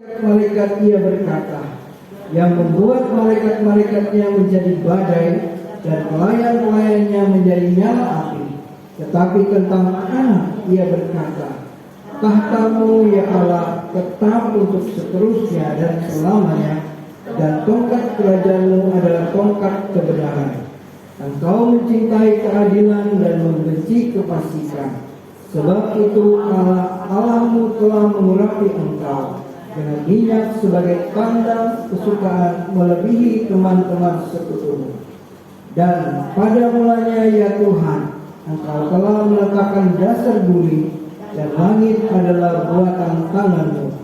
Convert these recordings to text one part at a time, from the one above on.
Malaikat ia berkata, yang membuat malaikat-malaikatnya menjadi badai dan pelayan-pelayannya menjadi nyala api. Tetapi tentang Anak ia berkata, tahtamu ya Allah tetap untuk seterusnya dan selamanya, dan tongkat kerajaanmu adalah tongkat kebenaran. Engkau mencintai keadilan dan membenci kefasikan. Sebab itu Allahmu telah mengurapi engkau dengan minyak sebagai tanda kesukaan melebihi teman-teman sekutumu. Dan pada mulanya ya Tuhan, engkau telah meletakkan dasar bumi, dan langit adalah buatan tanganmu.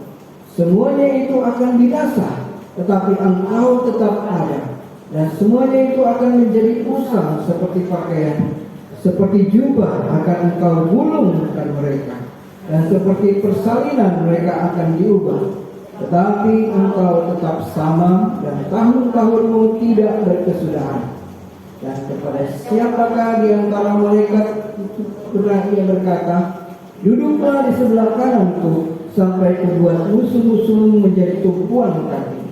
Semuanya itu akan binasa, tetapi engkau tetap ada. Dan semuanya itu akan menjadi usang seperti pakaian, seperti jubah akan engkau gulungkan mereka, dan seperti persalinan mereka akan diubah. Tetapi engkau tetap sama, dan tahun-tahunmu tidak berkesudahan. Dan kepada siapakah di antara malaikat itu ia berkata, duduklah di sebelah kananku, sampai kubuat musuh-musuhmu menjadi tumpuan kaki.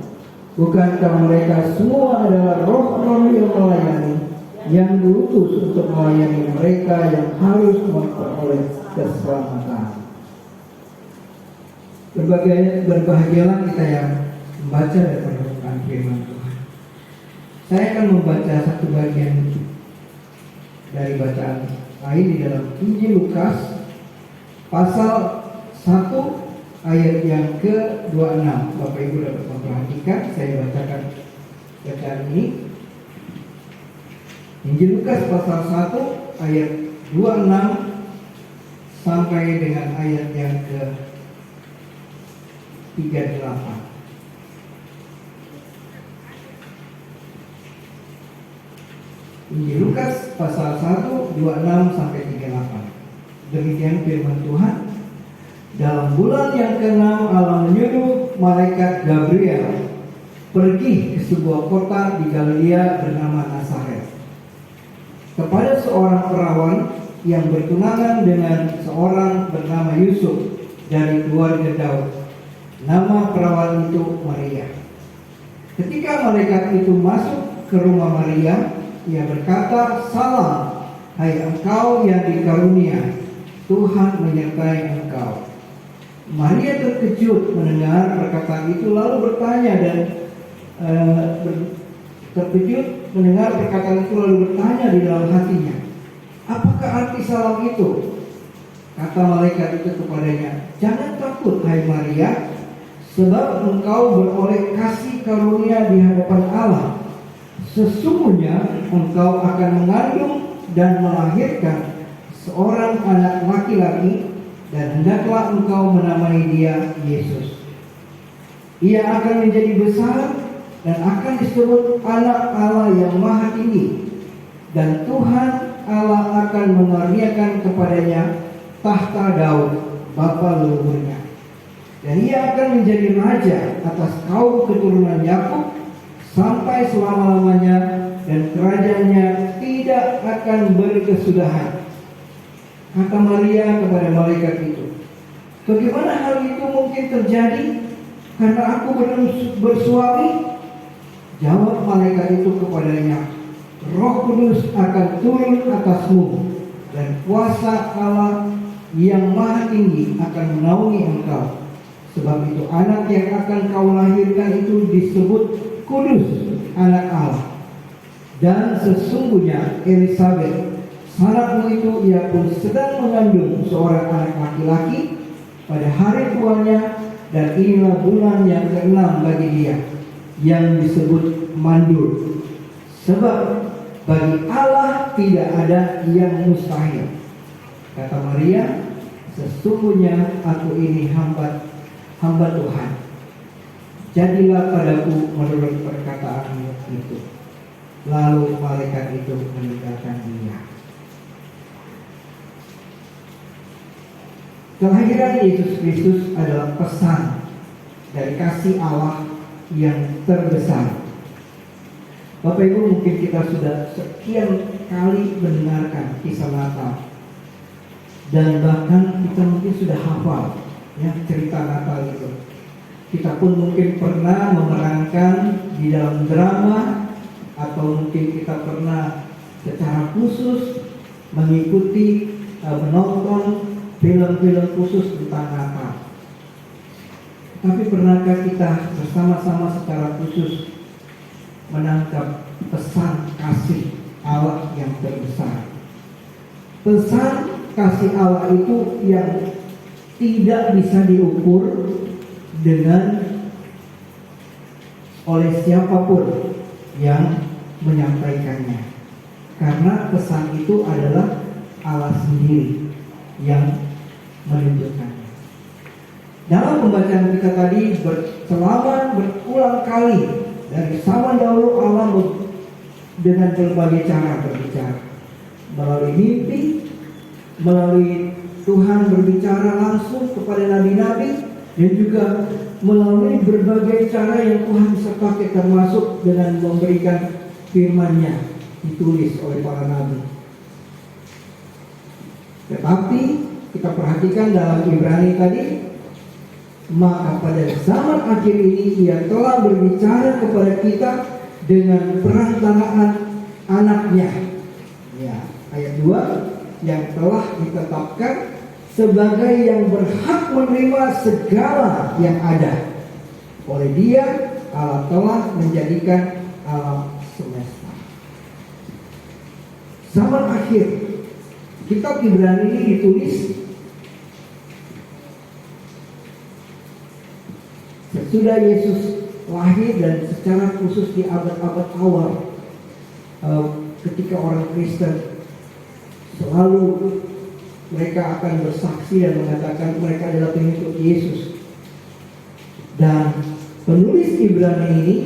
Bukankah mereka semua adalah roh-roh yang melayani, yang diutus untuk melayani mereka yang harus memperoleh keselamatan? Berbahagialah kita yang membaca dan merenungkan firman Tuhan. Saya akan membaca satu bagian dari bacaan lain di dalam Injil Lukas pasal 1 ayat yang ke-26. Bapak Ibu dapat memperhatikan, saya bacakan bacaan ini. Injil Lukas pasal 1 ayat 26 sampai dengan ayat yang ke-38. Injil Lukas pasal 1 26 sampai 38. Demikian firman Tuhan. Dalam bulan yang ke-6 Allah menyuruh malaikat Gabriel pergi ke sebuah kota di Galilea bernama Nazaret, kepada seorang perawan yang bertunangan dengan seorang bernama Yusuf dari keluarga Daud. Nama perawan itu Maria. Ketika malaikat itu masuk ke rumah Maria, ia berkata, salam, hai engkau yang dikarunia, Tuhan menyertai engkau. Maria terkejut mendengar perkataan itu, lalu bertanya di dalam hatinya, apakah arti salam itu? Kata malaikat itu kepadanya, jangan takut hai Maria, sebab engkau beroleh kasih karunia di hadapan Allah. Sesungguhnya engkau akan mengandung dan melahirkan seorang anak laki-laki, dan hendaklah engkau menamai dia Yesus. Ia akan menjadi besar dan akan disebut Anak Allah yang Maha Tinggi. Dan Tuhan Allah akan mengaruniakan kepadanya tahta Daud bapa leluhurnya. Dan ia akan menjadi raja atas kaum keturunan Yakub sampai selama-lamanya, dan kerajaannya tidak akan berkesudahan. Kata Maria kepada malaikat itu, bagaimana hal itu mungkin terjadi karena aku belum bersuami? Jawab malaikat itu kepadanya, Roh Kudus akan turun atasmu, dan kuasa Allah yang Maha Tinggi akan menaungi engkau. Sebab itu anak yang akan kau lahirkan itu disebut Kudus, Anak Allah. Dan sesungguhnya Elisabet, sanakmu itu, ia pun sedang mengandung seorang anak laki-laki pada hari tuanya, dan inilah bulan yang ke-6 bagi dia, yang disebut mandul. Sebab bagi Allah tidak ada yang mustahil. Kata Maria, sesungguhnya aku ini hamba Tuhan. Jadilah padaku menurut perkataanmu itu. Lalu malaikat itu meninggalkan dia. Kelahiran Yesus Kristus adalah pesan dari kasih Allah yang terbesar. Bapak Ibu, mungkin kita sudah sekian kali mendengarkan kisah Natal, dan bahkan kita mungkin sudah hafal ya cerita Natal itu. Kita pun mungkin pernah memerankan di dalam drama, atau mungkin kita pernah secara khusus mengikuti menonton film-film khusus tentang Natal. Tapi pernahkah kita bersama-sama secara khusus menangkap pesan kasih Allah yang terbesar? Pesan kasih Allah itu yang tidak bisa diukur dengan oleh siapapun yang menyampaikannya, karena pesan itu adalah Allah sendiri yang menunjukkannya. Dalam pembacaan kita tadi selama berulang kali dari zaman dahulu Allah dengan berbagai cara berbicara, melalui mimpi, melalui Tuhan berbicara langsung kepada nabi-nabi, dan juga melalui berbagai cara yang Tuhan bisa pakai, termasuk dengan memberikan firman-Nya ditulis oleh para nabi. Tetapi kita perhatikan dalam Ibrani tadi, maka pada zaman akhir ini Ia telah berbicara kepada kita dengan perantaraan anaknya. Ya, ayat 2, yang telah ditetapkan sebagai yang berhak menerima segala yang ada. Oleh Dia Allah telah menjadikan alam semesta. Zaman akhir, kitab Ibrani ini ditulis sesudah Yesus lahir, dan secara khusus di abad-abad awal, ketika orang Kristen selalu mereka akan bersaksi dan mengatakan mereka adalah pengikut Yesus. Dan penulis Ibrani ini,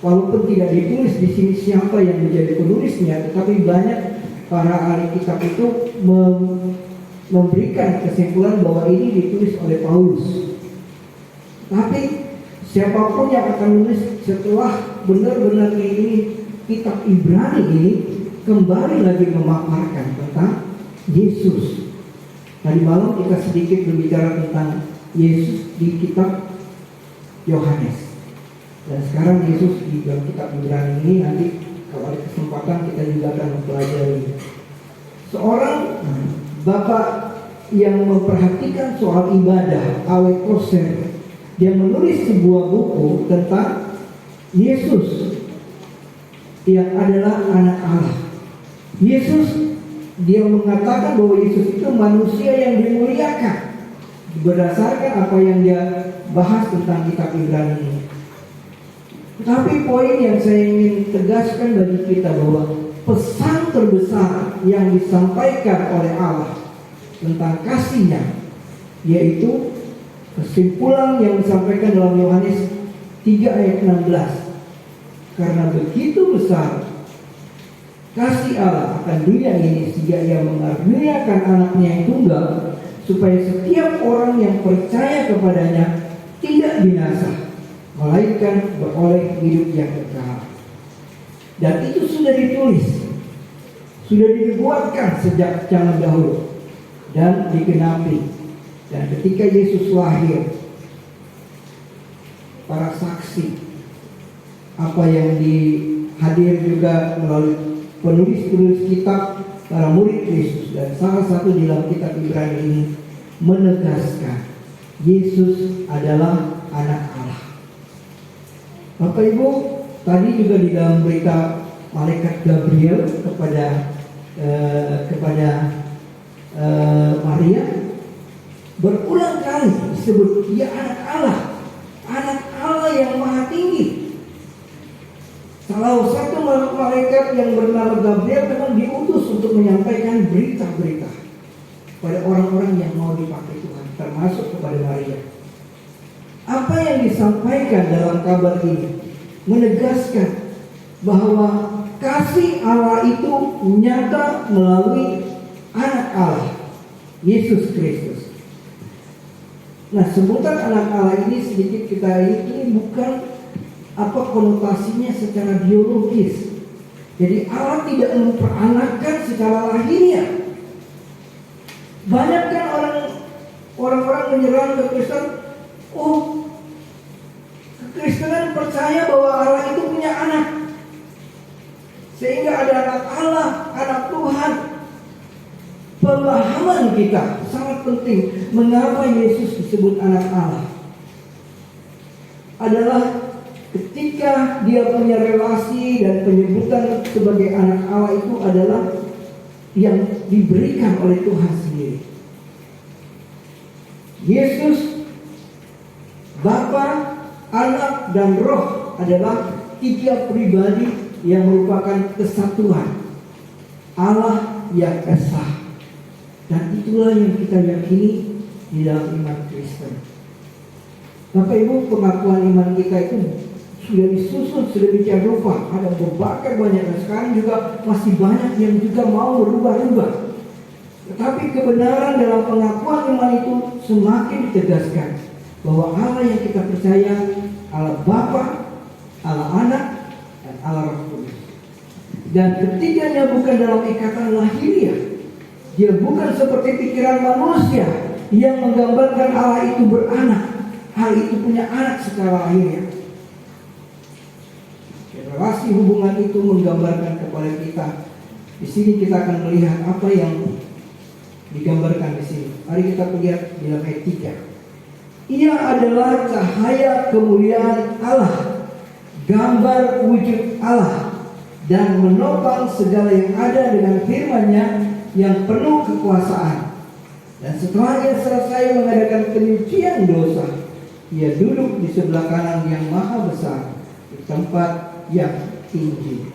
walaupun tidak ditulis di sini siapa yang menjadi penulisnya, tetapi banyak para ahli kitab itu memberikan kesimpulan bahwa ini ditulis oleh Paulus. Tapi siapapun yang akan menulis setelah benar-benar ini kitab Ibrani ini kembali lagi memaparkan tentang Yesus. Tadi malam kita sedikit berbicara tentang Yesus di kitab Yohanes, dan sekarang Yesus di dalam kitab Ibrani ini. Nanti kalau ada kesempatan kita juga akan mempelajari. Seorang bapak yang memperhatikan soal ibadah, Awet Koser, dia menulis sebuah buku tentang Yesus yang adalah anak Allah. Yesus, dia mengatakan bahwa Yesus itu manusia yang dimuliakan berdasarkan apa yang dia bahas tentang kitab Ibrani ini. Tapi poin yang saya ingin tegaskan bagi kita bahwa pesan terbesar yang disampaikan oleh Allah tentang kasih-Nya, yaitu kesimpulan yang disampaikan dalam Yohanes 3 ayat 16. Karena begitu besar kasih Allah akan dunia ini, sehingga Ia mengaruniakan anaknya yang tunggal, supaya setiap orang yang percaya kepadanya tidak binasa, melainkan beroleh hidup yang kekal. Dan itu sudah ditulis, sudah dibuatkan sejak zaman dahulu dan digenapi. Dan ketika Yesus lahir, para saksi apa yang dihadir juga melalui penulis-penulis kitab, para murid Yesus, dan salah satu di dalam kitab Ibrani ini menegaskan Yesus adalah anak Allah. Bapak Ibu, tadi juga di dalam berita malaikat Gabriel kepada Maria berulang kali disebut dia anak Allah yang maha tinggi. Salah satu malaikat yang bernama Gabriel memang diutus untuk menyampaikan berita-berita pada orang-orang yang mau dipakai Tuhan, termasuk kepada Maria. Apa yang disampaikan dalam kabar ini menegaskan bahwa kasih Allah itu nyata melalui anak Allah, Yesus Kristus. Nah, sebutan anak Allah ini sedikit kita ini bukan apa konotasinya secara biologis. Jadi Allah tidak memperanakkan secara lahiriah. Banyak kan orang-orang menyerang ke Kristen, oh Kekristenan percaya bahwa Allah itu punya anak. Sehingga ada anak Allah, anak Tuhan. Pemahaman kita sangat penting. Mengapa Yesus disebut anak Allah? Adalah ketika dia punya relasi dan penyebutan sebagai anak Allah itu adalah yang diberikan oleh Tuhan sendiri. Yesus, Bapa, Anak, dan Roh adalah tiga pribadi yang merupakan kesatuan Allah yang esa. Dan itulah yang kita yakini di dalam iman Kristen. Bapak Ibu, pengakuan iman kita itu sudah disusun sedemikian rupa. Ada berbagai banyak, dan sekarang juga masih banyak yang juga mau berubah-ubah. Tetapi kebenaran dalam pengakuan iman itu semakin ditegaskan bahwa Allah yang kita percaya, Allah Bapa, Allah Anak, dan Allah Roh Kudus. Dan ketiganya bukan dalam ikatan lahiriah. Dia bukan seperti pikiran manusia yang menggambarkan Allah itu beranak, hal itu punya anak secara lahiriah. Relasi hubungan itu menggambarkan kepada kita. Di sini kita akan melihat apa yang digambarkan di sini. Mari kita lihat di dalam ayat 3. Ia adalah cahaya kemuliaan Allah, gambar wujud Allah, dan menopang segala yang ada dengan firman-Nya yang penuh kekuasaan. Dan setelah ia selesai mengadakan penyucian dosa, ia duduk di sebelah kanan yang maha besar, di tempat yang tinggi.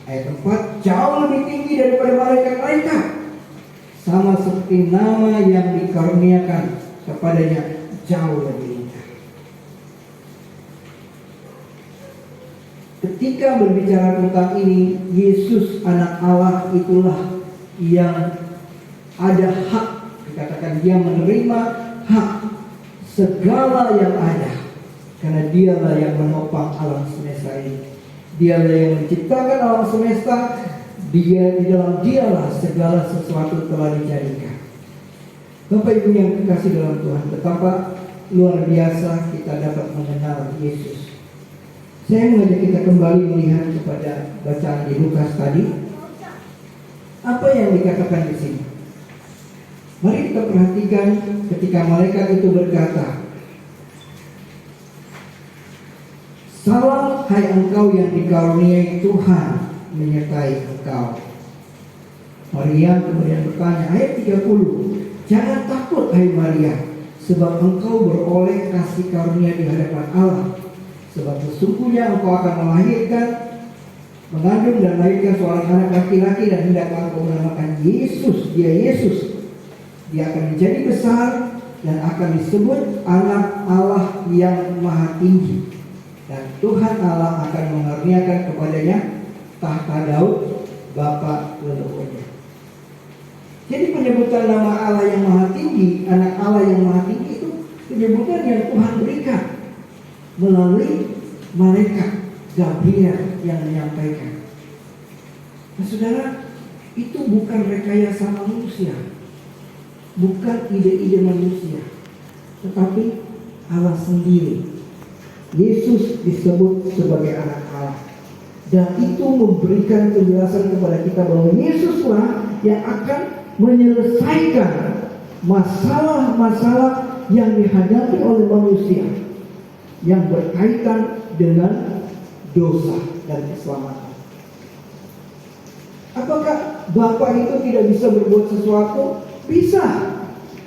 Ayat 4, jauh lebih tinggi daripada malaikat-malaikat, sama seperti nama yang dikaruniakan kepadanya jauh lebih indah. Ketika berbicara tentang ini, Yesus anak Allah itulah yang ada hak, dikatakan dia menerima hak segala yang ada, karena dialah yang menopang alam semesta ini. Dialah yang menciptakan alam semesta. Dia, di dalam dialah segala sesuatu telah dijadikan. Bapak Ibu yang dikasih dalam Tuhan, betapa luar biasa kita dapat mengenal Yesus. Saya mengajak kita kembali melihat kepada bacaan di Lukas tadi. Apa yang dikatakan di sini? Mari kita perhatikan ketika malaikat itu berkata, salam hai engkau yang dikaruniai Tuhan menyertai engkau. Maria kemudian bertanya, ayat 30, jangan takut hai Maria, sebab engkau beroleh kasih karunia di hadapan Allah. Sebab sesungguhnya engkau akan melahirkan, mengandung dan melahirkan seorang anak laki-laki, dan hendaklah engkau menamakan Yesus. Dia Yesus. Dia akan menjadi besar dan akan disebut anak Allah yang maha tinggi. Dan Tuhan Allah akan mengaruniakan kepadanya tahta Daud bapa leluhurnya. Jadi penyebutan nama Allah yang maha tinggi, anak Allah yang maha tinggi, itu penyebutan yang Tuhan berikan melalui malaikat Gabriel yang menyampaikan. Nah, saudara, itu bukan rekayasa manusia, bukan ide-ide manusia, tetapi Allah sendiri. Yesus disebut sebagai anak Allah, dan itu memberikan penjelasan kepada kita bahwa Yesuslah yang akan menyelesaikan masalah-masalah yang dihadapi oleh manusia yang berkaitan dengan dosa dan keselamatan. Apakah Bapa itu tidak bisa berbuat sesuatu? Bisa.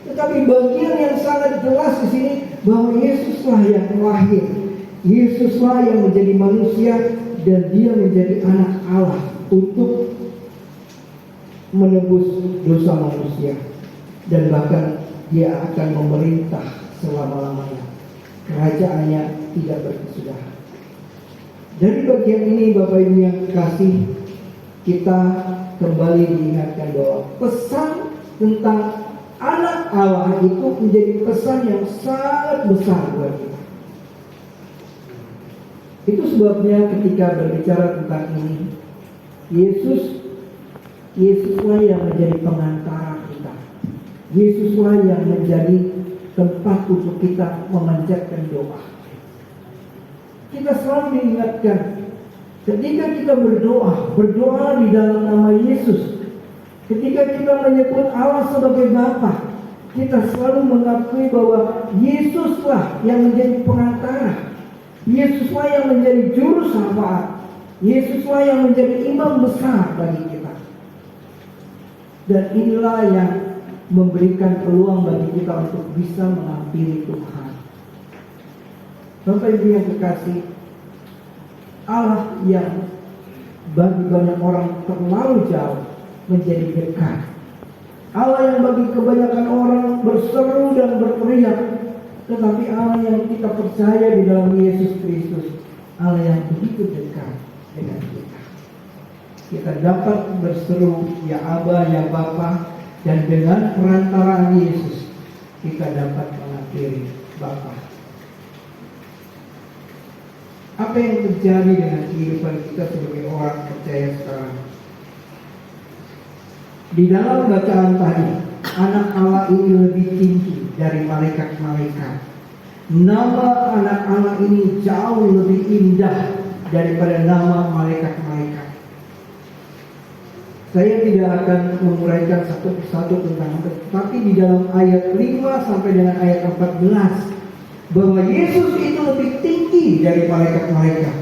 Tetapi bagian yang sangat jelas di sini bahwa Yesuslah yang lahir, Yesuslah yang menjadi manusia, dan dia menjadi anak Allah untuk menebus dosa manusia, dan bahkan dia akan memerintah selama-lamanya. Kerajaannya tidak berkesudahan. Dari bagian ini Bapak Ibu yang kasih, kita kembali diingatkan bahwa pesan tentang anak Allah itu menjadi pesan yang sangat besar buat kita. Itu sebabnya ketika berbicara tentang ini, Yesuslah yang menjadi pengantara kita. Yesuslah yang menjadi tempat untuk kita memanjatkan doa. kita selalu diingatkan ketika kita berdoa di dalam nama Yesus. Ketika kita menyebut Allah sebagai Bapa, kita selalu mengakui bahwa Yesuslah yang menjadi perantara. Yesuslah yang menjadi juru syafaat. Yesuslah yang menjadi imam besar bagi kita. Dan inilah yang memberikan peluang bagi kita untuk bisa menghampiri Tuhan. Bapak Ibu yang kekasih, Allah yang bagi banyak orang terlalu jauh menjadi dekat. Allah yang bagi kebanyakan orang berseru dan berteriak, tetapi Allah yang kita percaya di dalam Yesus Kristus, Allah yang begitu dekat dengan kita. Kita dapat berseru, ya Aba, ya Bapa, dan dengan perantaraan Yesus kita dapat mengakhiri Bapa. Apa yang terjadi dengan kehidupan kita sebagai orang percaya sekarang? Di dalam bacaan tadi, anak Allah ini lebih tinggi dari malaikat-malaikat. Nama anak Allah ini jauh lebih indah daripada nama malaikat-malaikat. Saya tidak akan menguraikan satu persatu tentang itu, tapi di dalam ayat 5 sampai dengan ayat 14 bahwa Yesus itu lebih tinggi dari malaikat-malaikat.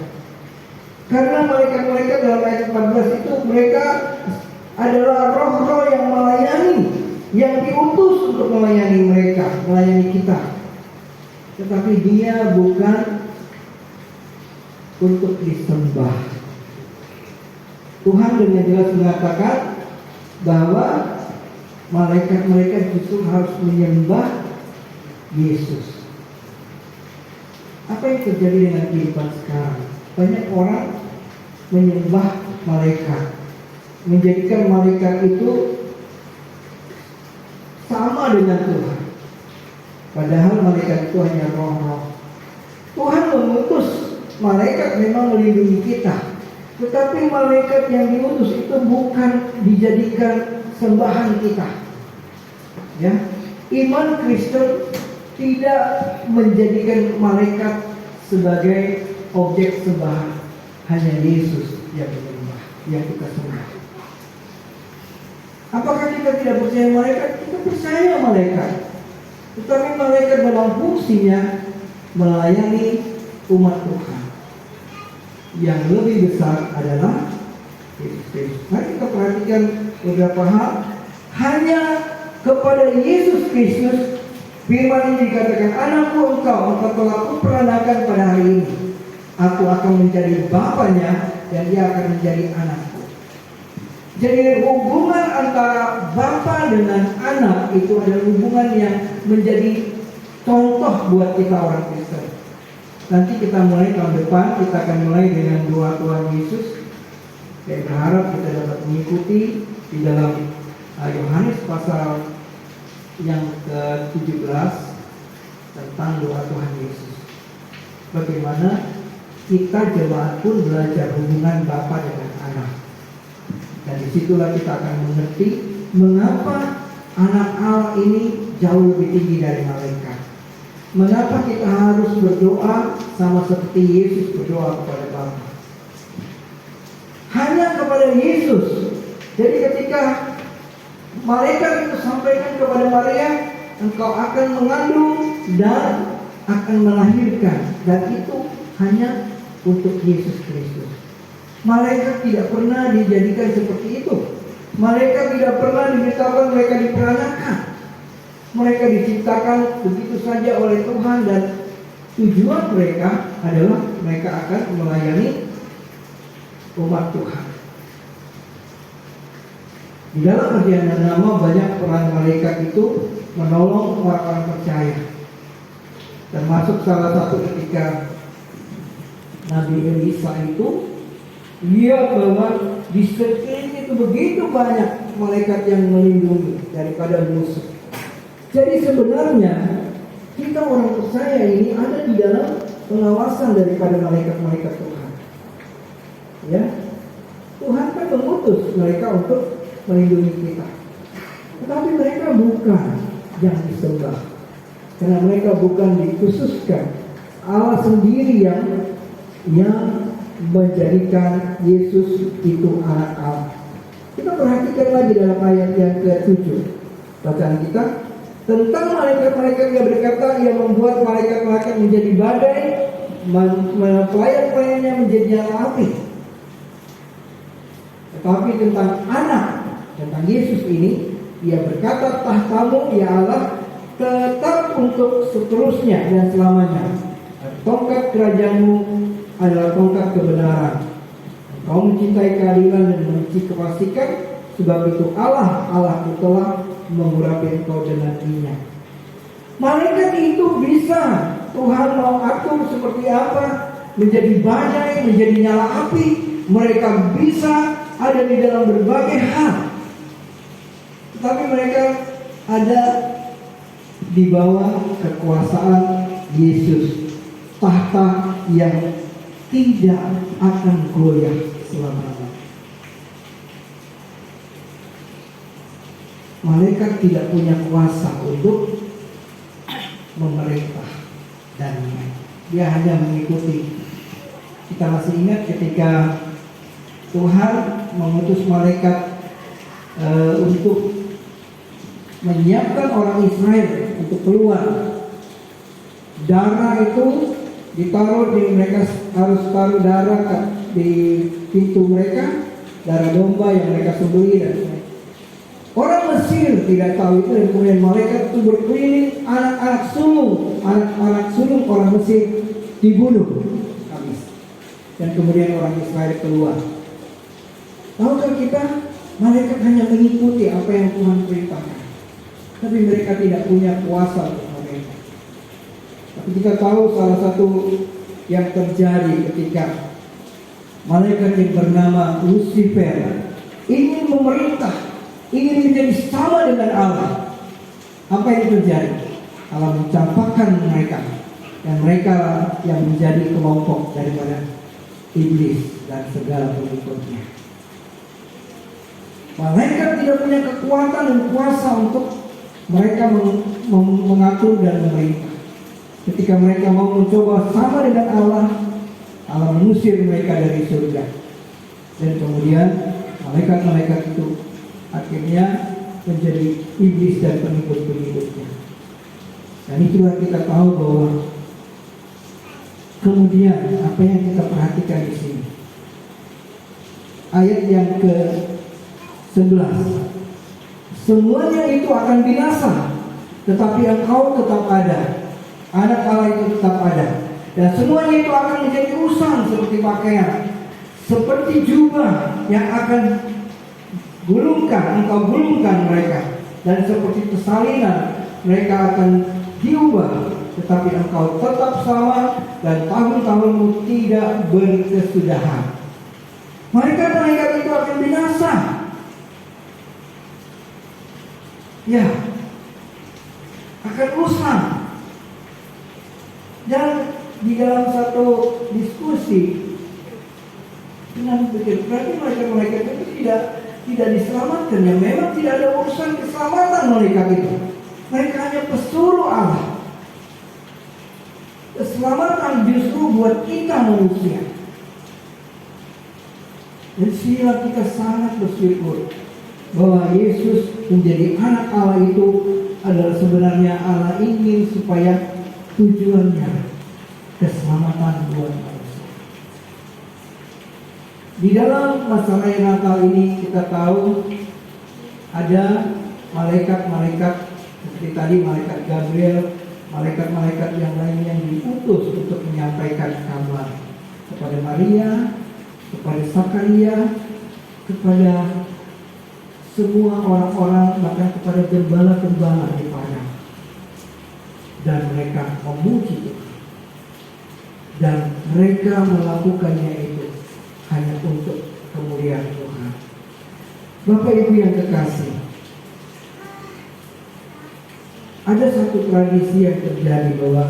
Karena malaikat-malaikat dalam ayat 14 itu mereka adalah roh-roh yang melayani, yang diutus untuk melayani mereka, melayani kita. Tetapi dia bukan untuk disembah. Tuhan dengan jelas mengatakan bahwa malaikat-malaikat justru harus menyembah Yesus. Apa yang terjadi dengan kehidupan sekarang? Banyak orang menyembah malaikat, menjadikan malaikat itu sama dengan Tuhan. Padahal malaikat itu hanya roh-roh. Tuhan mengutus malaikat memang melindungi kita, tetapi malaikat yang diutus itu bukan dijadikan sembahan kita. Ya, iman Kristen tidak menjadikan malaikat sebagai objek sembahan. Hanya Yesus yang menyembah, yang kita sembah. Apakah kita tidak percaya malaikat? Kita percaya malaikat. Tetapi malaikat dalam fungsinya melayani umat Tuhan. Yang lebih besar adalah Yesus Kristus. Mari kita perhatikan beberapa hal. Hanya kepada Yesus Kristus firman ini dikatakan, anakku engkau telah kuperanakan pada hari ini. Aku akan menjadi bapanya dan dia akan menjadi anakku. Jadi hubungan antara bapa dengan anak itu adalah hubungan yang menjadi contoh buat kita orang Kristen. Nanti kita mulai tahun depan, kita akan mulai dengan doa Tuhan Yesus. Saya berharap kita dapat mengikuti di dalam Yohanes pasal yang ke-17 tentang doa Tuhan Yesus. Bagaimana kita jemaat pun belajar hubungan bapa dengan anak. Dan disitulah kita akan mengerti mengapa anak Allah ini jauh lebih tinggi dari malaikat. Mengapa kita harus berdoa sama seperti Yesus berdoa kepada Bapa. Hanya kepada Yesus. Jadi ketika malaikat itu sampaikan kepada Maria, engkau akan mengandung dan akan melahirkan. Dan itu hanya untuk Yesus Kristus. Malaikat tidak pernah dijadikan seperti itu. Malaikat tidak pernah diberitakan mereka diperanakan. Mereka diciptakan begitu saja oleh Tuhan dan tujuan mereka adalah mereka akan melayani umat Tuhan. Di dalam perjalanan nama banyak peran malaikat itu menolong orang-orang percaya. Termasuk salah satu ketika Nabi Elisa itu lihat bahwa di sekeliling itu begitu banyak malaikat yang melindungi daripada musuh. Jadi sebenarnya kita orang percaya ini ada di dalam pengawasan daripada malaikat-malaikat Tuhan. Ya, Tuhan kan mengutus mereka untuk melindungi kita. Tetapi mereka bukan yang disembah, karena mereka bukan dikhususkan. Allah sendiri yang yang menjadikan Yesus itu anak Allah. Kita perhatikan lagi dalam ayat yang ke-7 bacaan kita tentang malaikat-malaikat yang berkata, ia membuat malaikat-malaikat menjadi badai, pelayan-pelayannya menjadi nyala api. Tetapi tentang anak, tentang Yesus ini, ia berkata, tahtamu ya Allah tetap untuk seterusnya dan selamanya. Tongkat kerajaanmu adalah tongkat kebenaran. Kau mencintai keadilan dan membenci kefasikan, sebab itu Allah itu telah mengurapi engkau dengan minyak. Malaikat itu bisa Tuhan mau atur seperti apa, menjadi badai, menjadi nyala api. Mereka bisa ada di dalam berbagai hal, tetapi mereka ada di bawah kekuasaan Yesus, tahta yang tidak akan goyah selama-lamanya. Malaikat tidak punya kuasa untuk memerintah dan dia hanya mengikuti. Kita masih ingat ketika Tuhan mengutus malaikat untuk menyiapkan orang Israel untuk keluar. Darah itu ditaruh di mereka, harus taruh darah di pintu mereka, darah domba yang mereka sembelih. Orang Mesir tidak tahu itu, dan kemudian malaikat itu berkeliling anak-anak sulung orang Mesir dibunuh habis, dan kemudian orang Israel keluar. Tahukah kita, malaikat hanya mengikuti apa yang Tuhan perintahkan, tapi mereka tidak punya kuasa untuk memerintah. Tapi kita tahu salah satu yang terjadi ketika malaikat yang bernama Lucifer ingin memerintah, ingin menjadi sama dengan Allah. Apa yang terjadi? Allah mencampakkan mereka, dan mereka yang menjadi kelompok daripada iblis dan segala pengikutnya. Malaikat tidak punya kekuatan dan kuasa untuk mereka mengatur dan memerintah. Ketika mereka mau mencoba sama dengan Allah, Allah mengusir mereka dari surga. Dan kemudian malaikat-malaikat itu akhirnya menjadi iblis dan pengikut-pengikutnya. Dan itulah kita tahu bahwa kemudian apa yang kita perhatikan di sini, ayat yang ke-11, semuanya itu akan binasa, tetapi engkau tetap ada, anak Allah itu tetap ada, dan semuanya itu akan menjadi usang seperti pakaian, seperti jubah yang akan engkau gulungkan mereka, dan seperti persalinan mereka akan diubah, tetapi engkau tetap sama dan tahun-tahunmu tidak berkesudahan. Malaikat-malaikat itu akan binasa. Ya, akan usang. Dan di dalam satu diskusi dengan berarti malaikat-malaikat itu tidak diselamatkan. Ya, memang tidak ada urusan keselamatan malaikat itu. Mereka hanya pesuruh Allah. Keselamatan justru buat kita manusia. Dan sinilah kita sangat bersyukur bahwa Yesus menjadi anak Allah itu adalah sebenarnya Allah ingin supaya tujuannya keselamatan buat manusia. Di dalam masa raya Natal ini kita tahu ada malaikat-malaikat seperti tadi malaikat Gabriel, malaikat-malaikat yang lain yang diutus untuk menyampaikan kabar kepada Maria, kepada Zakaria, kepada semua orang-orang, bahkan kepada gembala-gembala di padang. Dan mereka memuji Tuhan. Dan mereka melakukannya itu hanya untuk kemuliaan Tuhan. Bapak Ibu yang kekasih, ada satu tradisi yang terjadi bahwa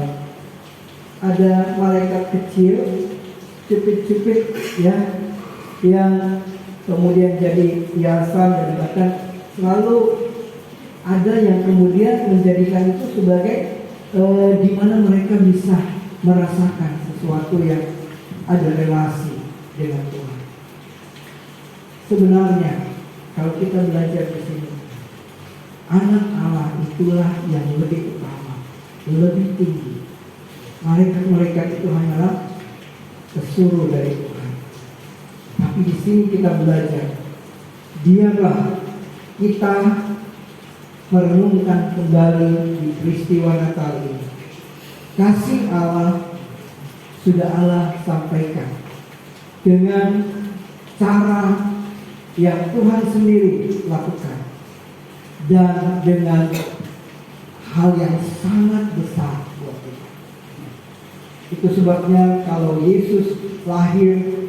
ada malaikat kecil, cepit-cepit ya, yang kemudian jadi hiasan, dan bahkan selalu ada yang kemudian menjadikan itu sebagai di mana mereka bisa merasakan sesuatu yang ada relasi dengan Tuhan. Sebenarnya kalau kita belajar di sini, anak Allah itulah yang lebih utama, lebih tinggi. Malaikat-malaikat itu hanyalah pesuruh dari Tuhan. Tapi di sini kita belajar, biarlah kita merenungkan kembali di peristiwa Natal ini. Kasih Allah sudah Allah sampaikan dengan cara yang Tuhan sendiri lakukan, dan dengan hal yang sangat besar buat kita. Itu sebabnya kalau Yesus lahir,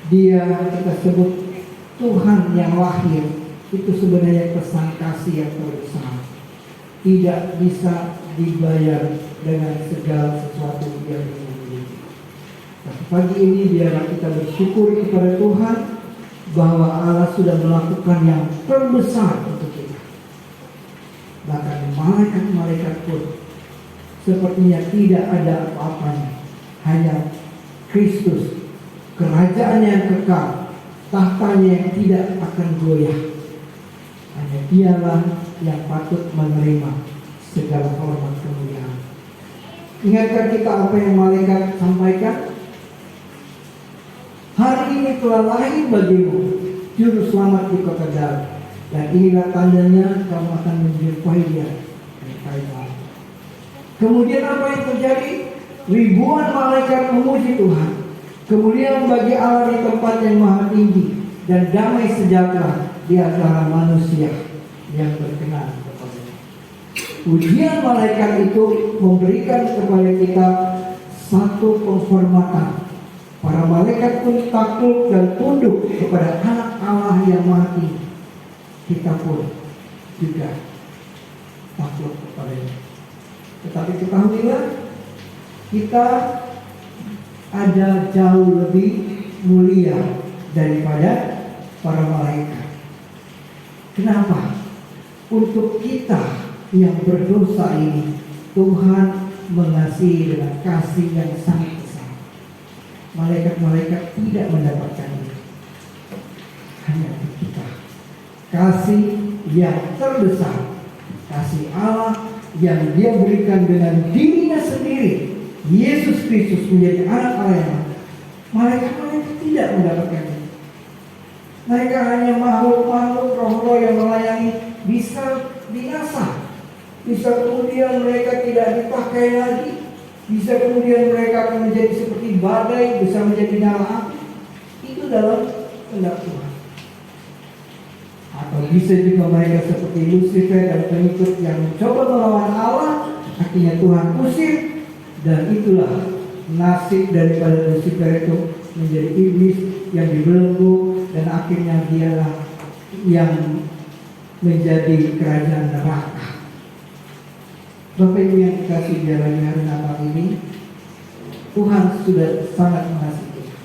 dia kita sebut Tuhan yang lahir. Itu sebenarnya pesan kasih yang terbesar, tidak bisa dibayar dengan segala sesuatu yang kita miliki. Tapi pagi ini biarlah kita bersyukur kepada Tuhan bahwa Allah sudah melakukan yang terbesar untuk kita. Bahkan malaikat-malaikat pun sepertinya tidak ada apa-apanya, hanya Kristus, kerajaan yang kekal, tahtanya yang tidak akan goyah. Hanya dialah yang patut menerima segala hormat kemuliaan. Ingatkan kita apa yang malaikat sampaikan? Hari ini telah lahir bagimu juru selamat di kota Daud, dan inilah tandanya kamu akan menjumpai dia. Kemudian apa yang terjadi? Ribuan malaikat memuji Tuhan. Kemudian bagi Allah di tempat yang maha tinggi, dan damai sejahtera di antara manusia yang berkenan kepadanya. Ujian malaikat itu memberikan kepada kita satu penghormatan. Para malaikat pun takluk dan tunduk kepada anak Allah yang maha tinggi. Kita pun juga takluk kepadanya. Tetapi ketahuilah, kita ada jauh lebih mulia daripada para malaikat. Kenapa? Untuk kita yang berdosa ini, Tuhan mengasihi dengan kasih yang sangat besar. Malaikat-malaikat tidak mendapatkan itu. Hanya untuk kita. Kasih yang terbesar, kasih Allah yang dia berikan dengan dirinya sendiri, Yesus Kristus menjadi anak Allah yang malaikat-malaikat tidak mendapatkan itu. Mereka hanya makhluk-makhluk roh-roh yang melayani, bisa binasa, bisa kemudian mereka tidak dipakai lagi, bisa kemudian mereka akan menjadi seperti badai, bisa menjadi nyala api. Itu dalam kehendak Tuhan. Atau bisa juga mereka seperti Lucifer dan pengikut yang mencoba melawan Allah, akhirnya Tuhan usir. Dan itulah nasib daripada Lucifer itu, menjadi iblis yang dibelenggu, dan akhirnya dialah yang menjadi kerajaan neraka. Bapak Ibu yang dikasihi di hari Natal ini, Tuhan sudah sangat mengasihi kita.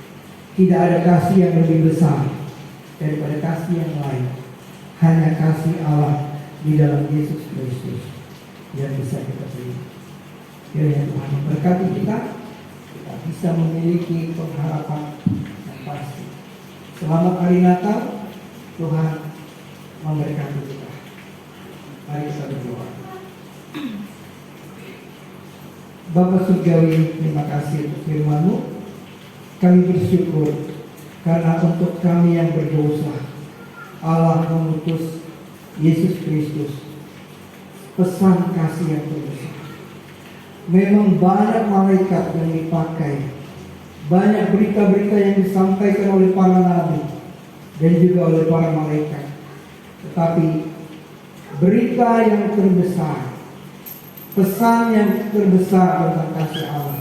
Tidak ada kasih yang lebih besar daripada kasih yang lain. Hanya kasih Allah di dalam Yesus Kristus yang bisa kita terima. Kiranya Tuhan memberkati kita bisa memiliki pengharapan yang pasti. Selamat hari Natal, Tuhan memberkati kita. Mari kita berdoa. Bapa Surgawi, terima kasih untuk firman-Mu. Kami bersyukur karena untuk kami yang berdosa, Allah mengutus Yesus Kristus, pesan kasih yang terbesar. Memang banyak malaikat yang dipakai, banyak berita-berita yang disampaikan oleh para nabi dan juga oleh para malaikat. Tetapi berita yang terbesar, pesan yang terbesar tentang kasih Allah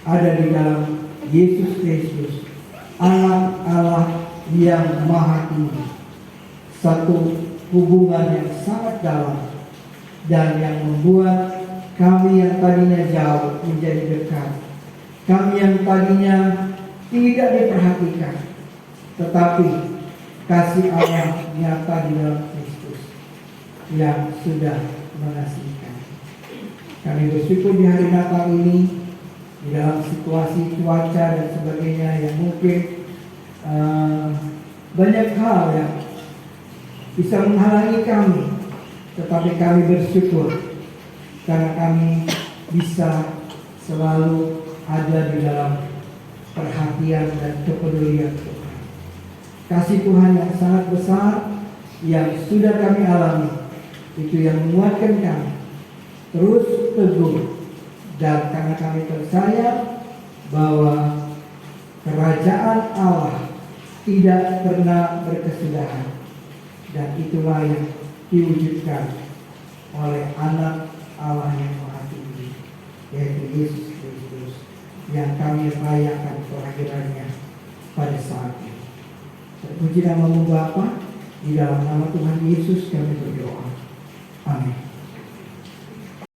ada di dalam Yesus Kristus, Anak Allah yang maha tinggi. Satu hubungan yang sangat dalam dan yang membuat kami yang tadinya jauh menjadi dekat. Kami yang tadinya tidak diperhatikan, tetapi kasih Allah nyata di dalam Kristus yang sudah mengasihi kami. Kami bersyukur di hari Natal ini, di dalam situasi cuaca dan sebagainya yang mungkin banyak hal yang bisa menghalangi kami, tetapi kami bersyukur karena kami bisa selalu ada di dalam perhatian dan kepedulian Tuhan. Kasih Tuhan yang sangat besar yang sudah kami alami, itu yang menguatkan kami terus teguh, dan karena kami percaya bahwa kerajaan Allah tidak pernah berkesudahan, dan itulah yang diwujudkan oleh Anak Allah yang Maha Tinggi, yaitu Yesus Kristus, yang kami rayakan kelahirannya pada saat ini. Terpuji namamu Bapa, di dalam nama Tuhan Yesus kami berdoa.